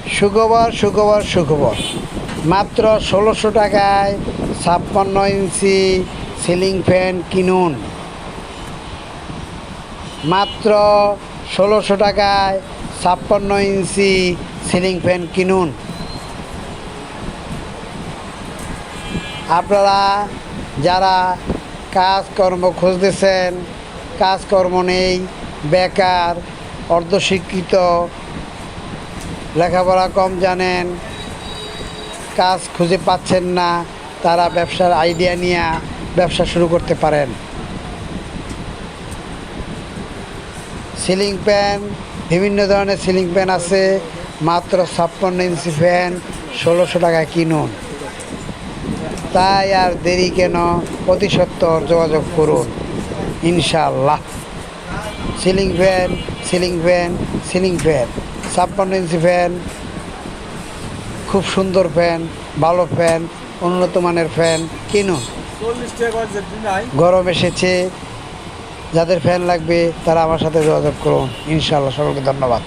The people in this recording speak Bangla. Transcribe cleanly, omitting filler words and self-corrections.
সুখবর সুখবর সুখবর, মাত্র ১৬০০ টাকায় ৫৬ ইঞ্চি সিলিং ফ্যান কিনুন। মাত্র ১৬০০ টাকায় ৫৬ ইঞ্চি সিলিং ফ্যান কিনুন। আপনারা যারা কাজকর্ম খুঁজতেছেন, কাজকর্ম নেই, বেকার, অর্ধশিক্ষিত, লেখাপড়া কম জানেন, কাজ খুঁজে পাচ্ছেন না, তারা ব্যবসার আইডিয়া নিয়ে ব্যবসা শুরু করতে পারেন। সিলিং ফ্যান, বিভিন্ন ধরনের সিলিং ফ্যান আছে। মাত্র ৫৬ ইঞ্চি ফ্যান ১৬০০ টাকায় কিনুন। তাই আর দেরি কেন, অতি সত্বর যোগাযোগ করুন ইনশাআল্লাহ। Ceiling fan, ceiling fan, ceiling fan, ৫৬ inch fan, খুব সুন্দর ফ্যান, ভালো ফ্যান, উন্নত মানের ফ্যান কিনুন। গরম এসেছে, যাদের ফ্যান লাগবে তারা আমার সাথে যোগাযোগ করুন ইনশাআল্লাহ। সকলকে ধন্যবাদ।